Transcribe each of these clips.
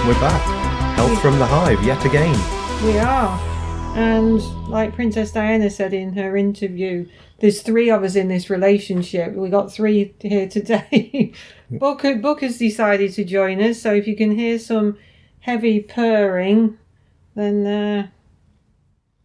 we're back. Health from the hive, yet again. We are. And like Princess Diana said in her interview, there's 3 of us in this relationship. We got 3 here today. Book has decided to join us, so if you can hear some heavy purring, then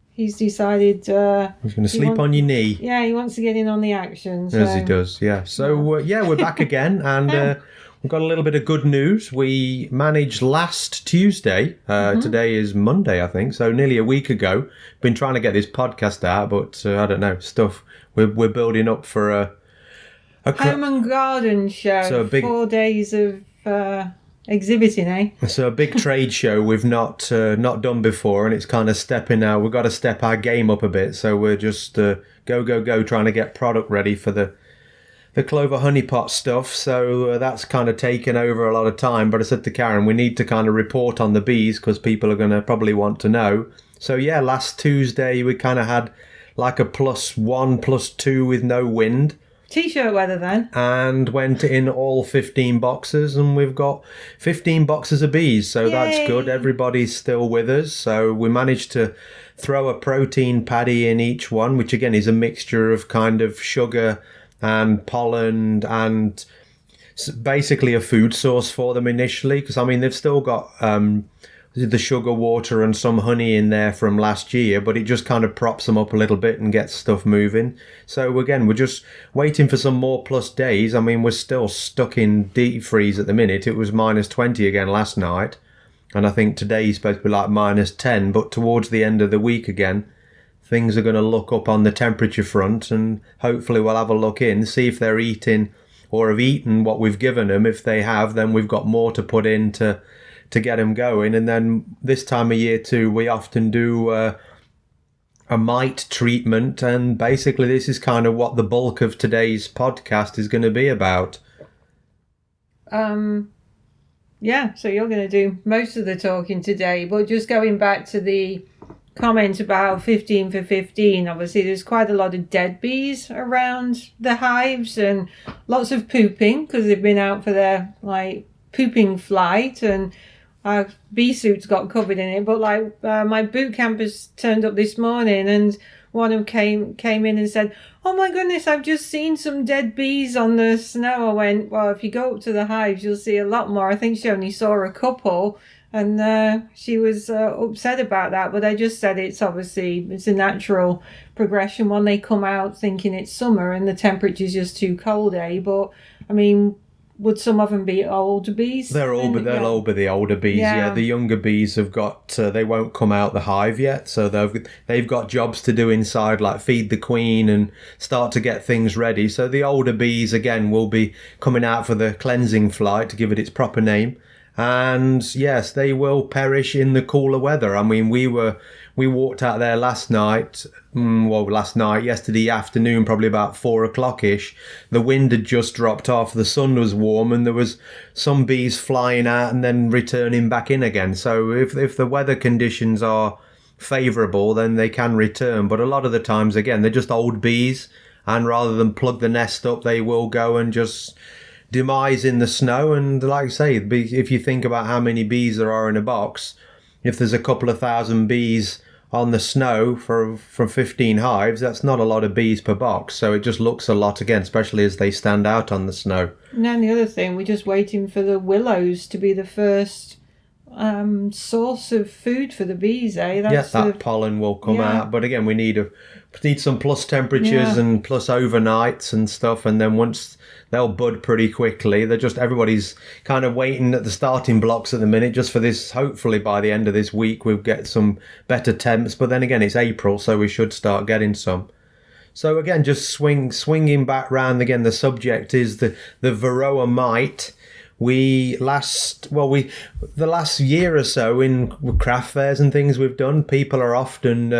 he's decided... He's going to sleep on your knee. Yeah, he wants to get in on the action. So. As he does, yeah. So, we're back again, and... We've got a little bit of good news. We managed last Tuesday. Today is Monday, I think. So nearly a week ago. Been trying to get this podcast out, but I don't know, stuff. We're building up for a home and garden show. So 4 days of exhibiting, eh? So a big trade show we've not done before, and it's kind of stepping out. We've got to step our game up a bit. So we're just go trying to get product ready for the clover honeypot stuff, so that's kind of taken over a lot of time. But I said to Karen, we need to kind of report on the bees because people are going to probably want to know. So yeah, last Tuesday we kind of had like a +1, +2 with no wind. T-shirt weather then. And went in all 15 boxes, and we've got 15 boxes of bees, so Yay. That's good. Everybody's still with us, so we managed to throw a protein paddy in each one, which again is a mixture of kind of sugar and pollen and basically a food source for them initially, because I mean they've still got the sugar water and some honey in there from last year, but it just kind of props them up a little bit and gets stuff moving. So again, we're just waiting for some more plus days. I mean, we're still stuck in deep freeze at the minute. It was -20 again last night, and I think today's supposed to be like -10, but towards the end of the week again things are going to look up on the temperature front, and hopefully we'll have a look in, see if they're eating or have eaten what we've given them. If they have, then we've got more to put in to get them going. And then this time of year too, we often do a mite treatment, and basically this is kind of what the bulk of today's podcast is going to be about. Yeah, so you're going to do most of the talking today, but just going back to the comment about 15 for 15, obviously there's quite a lot of dead bees around the hives and lots of pooping because they've been out for their pooping flight, and our bee suits got covered in it. But my boot campers turned up this morning, and one of them came in and said, "Oh my goodness, I've just seen some dead bees on the snow." I went, "Well, if you go up to the hives you'll see a lot more." I think she only saw a couple. And she was upset about that, but I just said it's a natural progression when they come out thinking it's summer and the temperature's just too cold, eh? But I mean, would some of them be old bees? They'll all be the older bees. Yeah, the younger bees have got they won't come out the hive yet, so they've got jobs to do inside, like feed the queen and start to get things ready. So the older bees again will be coming out for the cleansing flight, to give it its proper name. And yes, they will perish in the cooler weather. I mean, we walked out there yesterday afternoon, probably about 4:00ish. The wind had just dropped off, the sun was warm, and there was some bees flying out and then returning back in again. So if the weather conditions are favourable, then they can return. But a lot of the times, again, they're just old bees, and rather than plug the nest up, they will go and just demise in the snow. And like I say, if you think about how many bees there are in a box, if there's a couple of thousand bees on the snow from 15 hives, that's not a lot of bees per box. So it just looks a lot again, especially as they stand out on the snow. And then the other thing, we're just waiting for the willows to be the first source of food for the bees, eh? That pollen will come out, but again we need some plus temperatures and plus overnights and stuff, and then once they'll bud pretty quickly. Everybody's kind of waiting at the starting blocks at the minute just for this. Hopefully by the end of this week we'll get some better temps, but then again it's April, so we should start getting some. So again, just swinging back round again, the subject is the Varroa mite. The last year or so in craft fairs and things we've done, people are often,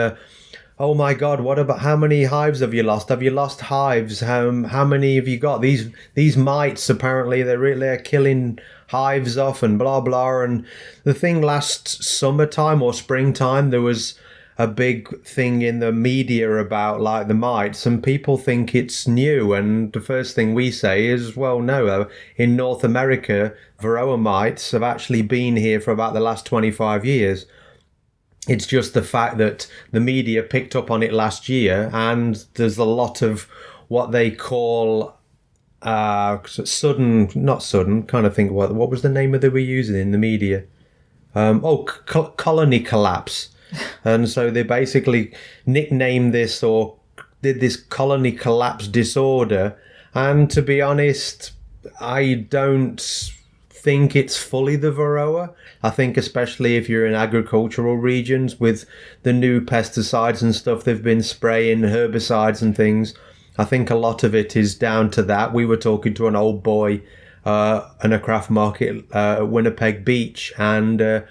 oh my God, how many hives have you lost? Have you lost hives? How many have you got? These mites, apparently they're killing hives off and blah, blah. And the thing last summertime or springtime, there was a big thing in the media about like the mites, and people think it's new. And the first thing we say is, well, no, in North America, Varroa mites have actually been here for about the last 25 years. It's just the fact that the media picked up on it last year, and there's a lot of what they call not sudden, kind of think what was the name that they were using in the media? Colony collapse. And so they basically nicknamed this or did this colony collapse disorder. And to be honest, I don't think it's fully the Varroa. I think especially if you're in agricultural regions with the new pesticides and stuff they've been spraying, herbicides and things, I think a lot of it is down to that. We were talking to an old boy in a craft market at Winnipeg Beach, and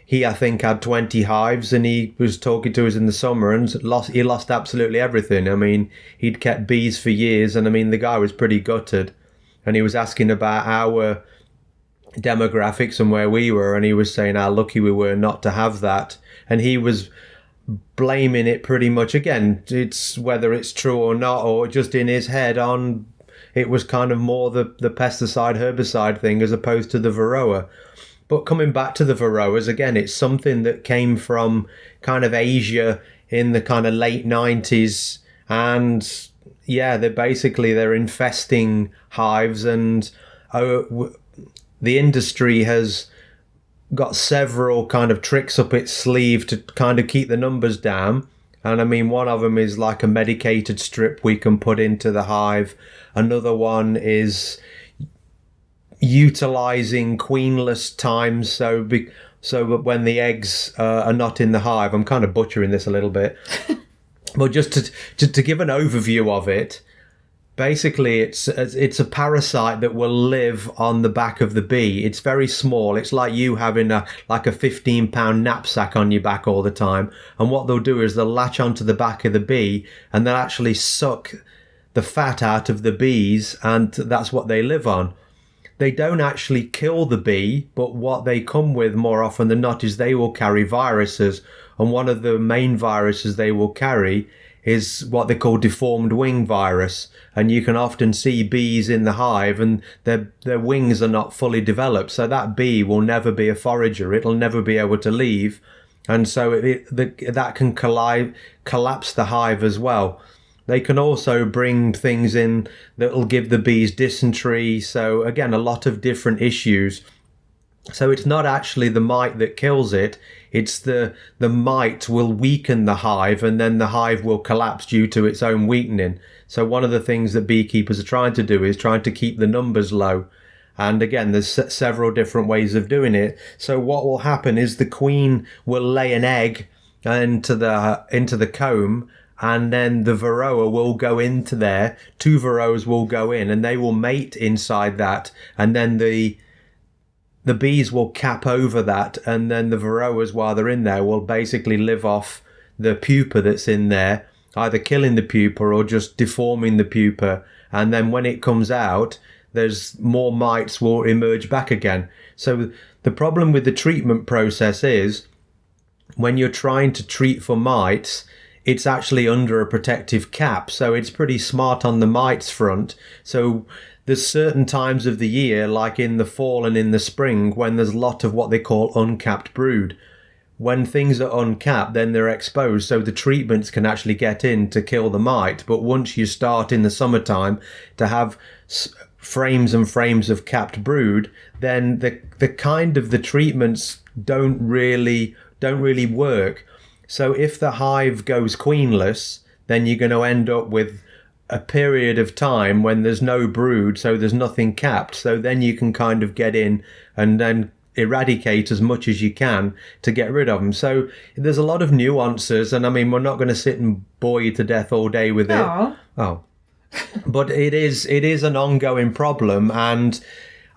he, I think, had 20 hives, and he was talking to us in the summer and he lost absolutely everything. I mean, he'd kept bees for years, and I mean, the guy was pretty gutted. And he was asking about our demographics and where we were, and he was saying how lucky we were not to have that. And he was blaming it pretty much, again, it's whether it's true or not, or just in his head on, it was kind of more the pesticide herbicide thing as opposed to the Varroa. But coming back to the Varroas, again, it's something that came from kind of Asia in the kind of late 90s. And yeah, they're infesting hives, and the industry has got several kind of tricks up its sleeve to kind of keep the numbers down. And I mean, one of them is like a medicated strip we can put into the hive. Another one is utilizing queenless times, so when the eggs are not in the hive. I'm kind of butchering this a little bit, but just to give an overview of it, basically it's a parasite that will live on the back of the bee. It's very small. It's like you having a 15-pound knapsack on your back all the time, and what they'll do is they'll latch onto the back of the bee and they'll actually suck the fat out of the bees, and that's what they live on. They don't actually kill the bee, but what they come with more often than not is they will carry viruses. And one of the main viruses they will carry is what they call deformed wing virus. And you can often see bees in the hive and their wings are not fully developed. So that bee will never be a forager. It'll never be able to leave. And so that can collapse the hive as well. They can also bring things in that will give the bees dysentery. So again, a lot of different issues. So it's not actually the mite that kills it. It's the mite will weaken the hive, and then the hive will collapse due to its own weakening. So one of the things that beekeepers are trying to do is trying to keep the numbers low. And again, there's several different ways of doing it. So what will happen is the queen will lay an egg into the comb, and then the Varroa will go into there. 2 Varroas will go in, and they will mate inside that, and then the bees will cap over that, and then the Varroas, while they're in there, will basically live off the pupa that's in there, either killing the pupa or just deforming the pupa. And then when it comes out, there's more mites will emerge back again. So the problem with the treatment process is when you're trying to treat for mites, it's actually under a protective cap. So it's pretty smart on the mites front. So there's certain times of the year, like in the fall and in the spring, when there's a lot of what they call uncapped brood. When things are uncapped, then they're exposed, so the treatments can actually get in to kill the mite. But once you start in the summertime to have frames and frames of capped brood, then the kind of the treatments don't really work. So if the hive goes queenless, then you're going to end up with a period of time when there's no brood, so there's nothing capped. So then you can kind of get in and then eradicate as much as you can to get rid of them. So there's a lot of nuances, and I mean, we're not going to sit and bore you to death all day with it. But it is an ongoing problem, and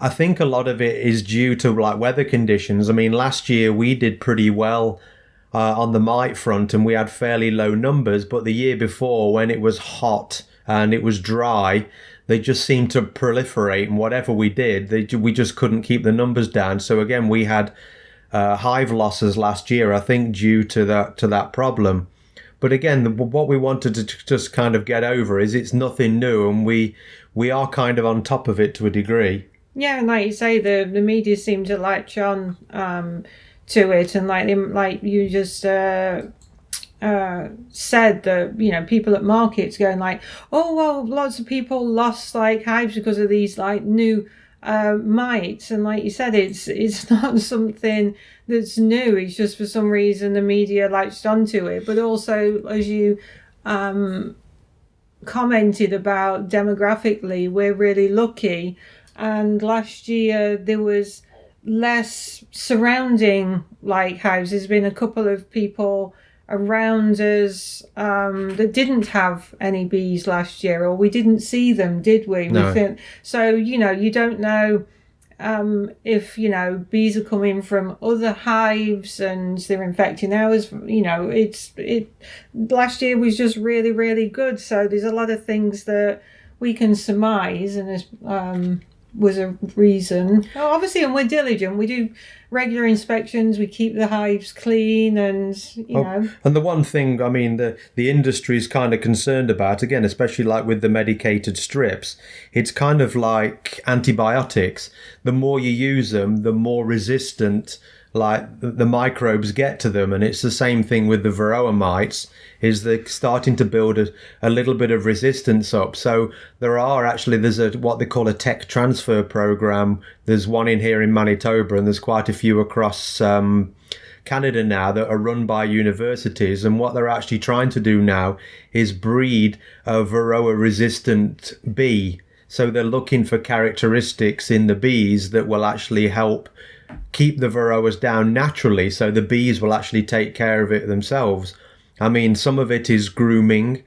I think a lot of it is due to like weather conditions. I mean, last year we did pretty well on the mite front, and we had fairly low numbers, but the year before, when it was hot and it was dry, they just seemed to proliferate, and whatever we did, we just couldn't keep the numbers down. So again, we had hive losses last year, I think, due to that problem. But again, what we wanted to just kind of get over is it's nothing new, and we are kind of on top of it to a degree. Yeah, and like you say, the media seem to latch on to it, and like you just said that, you know, people at markets going like, oh well, lots of people lost like hives because of these like new mites, and like you said, it's not something that's new. It's just for some reason the media latched onto it. But also, as you commented about demographically, we're really lucky, and last year there was less surrounding like hives. There's been a couple of people around us that didn't have any bees last year, or we didn't see them, did we? No. So, you know, you don't know if, you know, bees are coming from other hives and they're infecting ours. You know, last year was just really, really good. So there's a lot of things that we can surmise, and was a reason. Oh, obviously, and we're diligent. We do regular inspections. We keep the hives clean, and you know. And the one thing, I mean, the industry is kind of concerned about, again, especially like with the medicated strips, it's kind of like antibiotics. The more you use them, the more resistant like the microbes get to them. And it's the same thing with the Varroa mites, is they're starting to build a little bit of resistance up. So there's what they call a tech transfer program. There's one in here in Manitoba, and there's quite a few across Canada now that are run by universities. And what they're actually trying to do now is breed a Varroa resistant bee. So they're looking for characteristics in the bees that will actually help keep the Varroas down naturally, so the bees will actually take care of it themselves. I mean, some of it is grooming,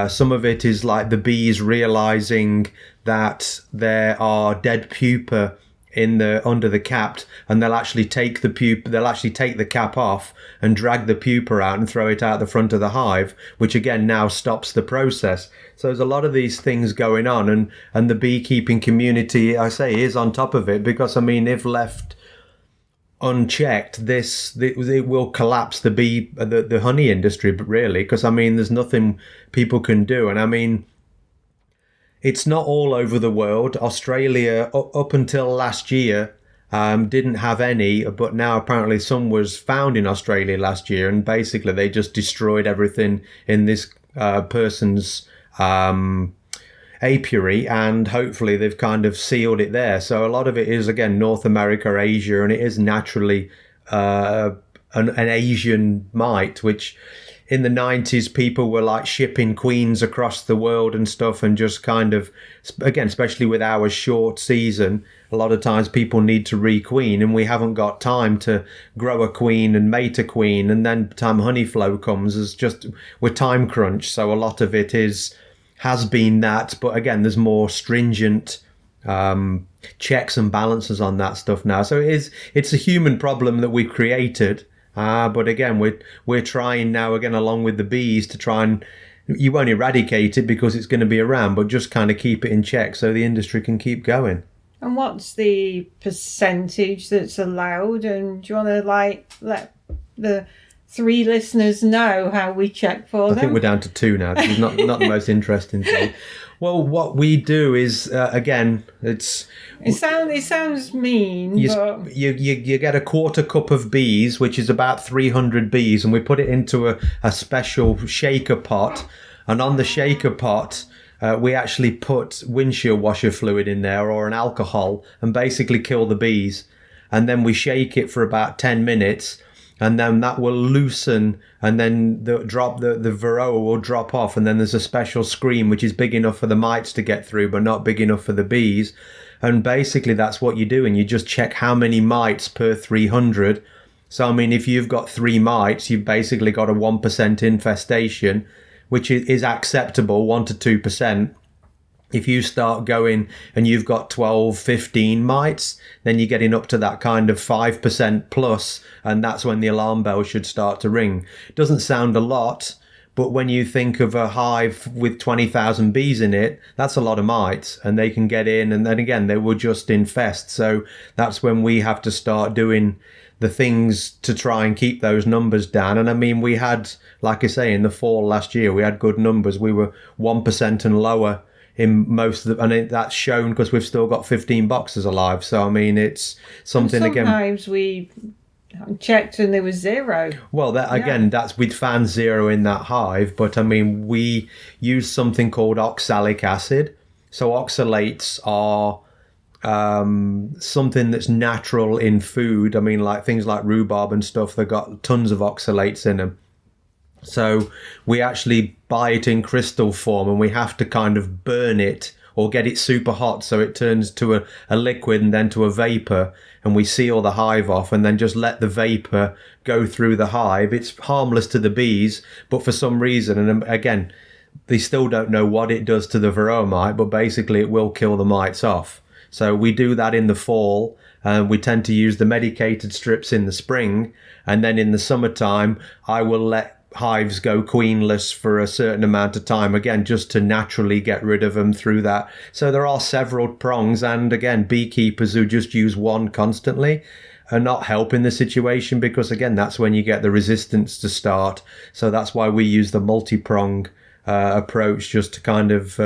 some of it is like the bees realizing that there are dead pupa under the cap, and they'll actually take the cap off and drag the pupa out and throw it out the front of the hive, which again now stops the process. So there's a lot of these things going on, and the beekeeping community, I say, is on top of it, because I mean, if left unchecked, it will collapse the honey industry, but really, because I mean, there's nothing people can do. And I mean, it's not all over the world. Australia, up until last year, didn't have any, but now apparently some was found in Australia last year, and basically they just destroyed everything in this person's apiary, and hopefully they've kind of sealed it there. So a lot of it is, again, North America, Asia, and it is naturally an Asian mite, which in the 90s people were like shipping queens across the world and stuff, and just kind of, again, especially with our short season, a lot of times people need to requeen, and we haven't got time to grow a queen and mate a queen, and then the time honey flow comes, we're time crunch. So a lot of it has been that, but again, there's more stringent checks and balances on that stuff now. So it's a human problem that we created, but again, we're trying now, again, along with the bees, to try and, you won't eradicate it because it's going to be around, but just kind of keep it in check so the industry can keep going. And what's the percentage that's allowed? And do you want to let the 3 listeners know how we check for them? I think we're down to 2 now. This is not the most interesting thing. Well, what we do is, again, it sounds mean. But you get a quarter cup of bees, which is about 300 bees, and we put it into a special shaker pot. And on the shaker pot, we actually put windshield washer fluid in there, or an alcohol, and basically kill the bees. And then we shake it for about 10 minutes. And then that will loosen, and then the Varroa will drop off, and then there's a special screen which is big enough for the mites to get through, but not big enough for the bees. And basically that's what you're doing. You just check how many mites per 300. So, I mean, if you've got 3 mites, you've basically got a 1% infestation, which is acceptable, 1 to 2%. If you start going and you've got 12, 15 mites, then you're getting up to that kind of 5% plus, and that's when the alarm bell should start to ring. It doesn't sound a lot, but when you think of a hive with 20,000 bees in it, that's a lot of mites, and they can get in, and then again, they will just infest. So that's when we have to start doing the things to try and keep those numbers down. And I mean, we had, like I say, in the fall last year, we had good numbers. We were 1% and lower in most of the, and that's shown because we've still got 15 boxes alive. So, I mean, it's something again. Sometimes we checked and there was 0. Well, that again, that's we'd found 0 in that hive, but I mean, we use something called oxalic acid. So oxalates are something that's natural in food. I mean, like things like rhubarb and stuff, they've got tons of oxalates in them. So we actually buy it in crystal form, and we have to kind of burn it or get it super hot so it turns to a liquid and then to a vapor, and we seal the hive off and then just let the vapor go through the hive. It's harmless to the bees, but for some reason, and again, they still don't know what it does to the Varroa mite, but basically it will kill the mites off. So we do that in the fall, and we tend to use the medicated strips in the spring, and then in the summertime I will let hives go queenless for a certain amount of time, again, just to naturally get rid of them through that. So there are several prongs, and again, beekeepers who just use one constantly are not helping the situation, because again, that's when you get the resistance to start. So that's why we use the multi-prong approach, just to kind of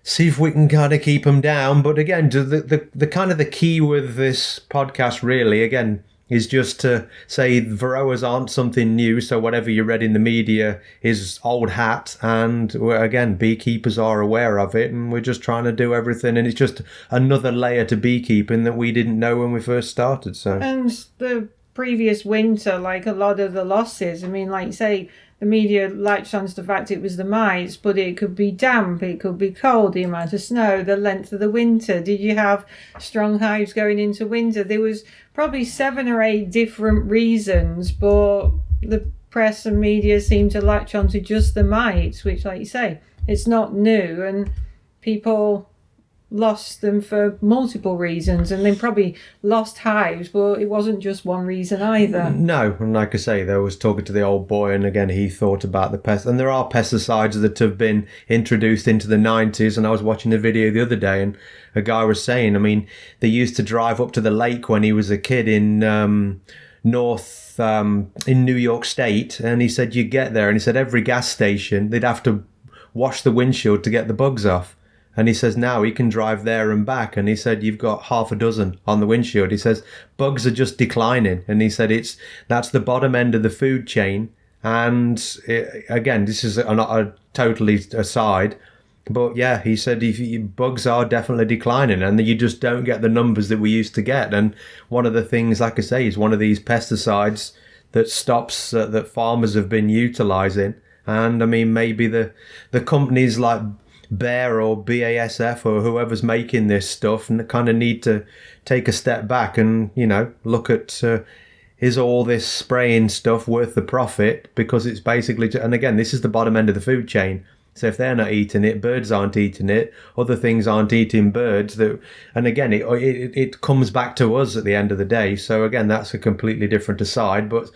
see if we can kind of keep them down. But again, the kind of the key with this podcast really, again, is just to say Varroas aren't something new. So whatever you read in the media is old hat. And again, beekeepers are aware of it, and we're just trying to do everything. And it's just another layer to beekeeping that we didn't know when we first started. So, and the previous winter, like a lot of the losses, I mean, like you say, the media latched on to the fact it was the mites, but it could be damp, it could be cold, the amount of snow, the length of the winter. Did you have strong hives going into winter? There was probably 7 or 8 different reasons, but the press and media seemed to latch on to just the mites, which, like you say, it's not new, and people lost them for multiple reasons, and then probably lost hives, but it wasn't just one reason either. No, and like I say, there was talking to the old boy, and again, he thought about the pest, and there are pesticides that have been introduced into the 90s, and I was watching a video the other day, and a guy was saying, I mean, they used to drive up to the lake when he was a kid in in New York State, and he said you get there, and he said every gas station, they'd have to wash the windshield to get the bugs off. And he says now he can drive there and back. And he said, you've got half a dozen on the windshield. He says, bugs are just declining. And he said, that's the bottom end of the food chain. And again, this is not a totally aside. But yeah, he said, bugs are definitely declining, and you just don't get the numbers that we used to get. And one of the things, like I say, is one of these pesticides that stops, that farmers have been utilising. And I mean, maybe the companies like Bayer or BASF or whoever's making this stuff and kind of need to take a step back and, look at is all this spraying stuff worth the profit? Because it's basically, and again, this is the bottom end of the food chain. So if they're not eating it, birds aren't eating it, other things aren't eating birds. And again, it comes back to us at the end of the day. So again, that's a completely different aside, but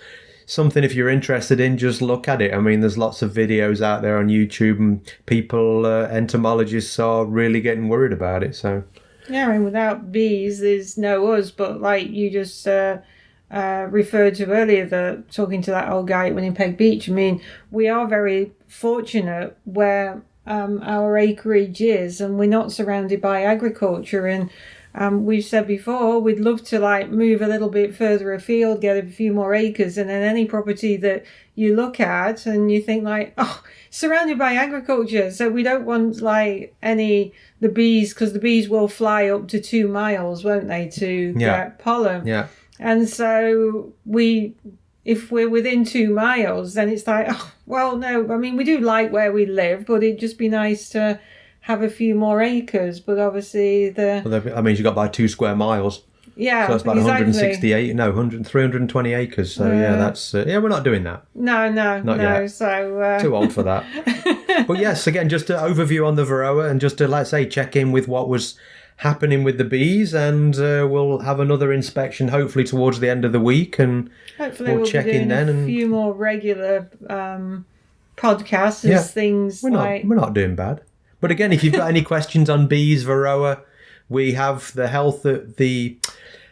something, if you're interested in, just look at it. I mean, there's lots of videos out there on YouTube, and people, entomologists are really getting worried about it. So yeah, I mean, without bees, there's no us. But like you just referred to earlier, talking to that old guy at Winnipeg Beach, I mean, we are very fortunate where our acreage is, and we're not surrounded by agriculture. And we've said before, we'd love to move a little bit further afield, get a few more acres, and then any property that you look at and you think surrounded by agriculture, so we don't want the bees, because the bees will fly up to 2 miles, won't they, to get pollen. Yeah. And so if we're within 2 miles, then it's no, I mean, we do like where we live, but it'd just be nice to have a few more acres. But obviously that means you got by 2 square miles. Yeah, so it's about exactly. 320 acres. So that's we're not doing that. No, not yet. So too old for that. But yes, again, just an overview on the Varroa, and just to check in with what was happening with the bees, and we'll have another inspection hopefully towards the end of the week, and hopefully we'll check in then. A few more regular podcasts as things. We're not doing bad. But again, if you've got any questions on bees, Varroa, we have the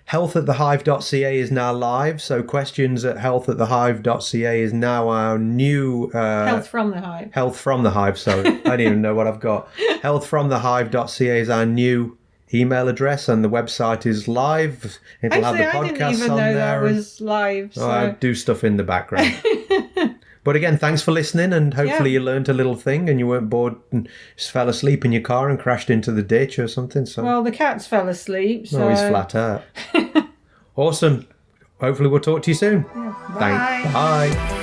health@thehive.ca is now live. So questions at health@thehive.ca is now our new... Health from the Hive. Health from the Hive, sorry. I don't even know what I've got. Healthfromthehive.ca is our new email address, and the website is live. It'll have the I didn't podcasts even on know there. that was live. So. I do stuff in the background. But again, thanks for listening, and hopefully you learned a little thing and you weren't bored and just fell asleep in your car and crashed into the ditch or something. So. Well, the cats fell asleep. So. No, he's flat out. Awesome. Hopefully we'll talk to you soon. Yeah. Thanks. Bye.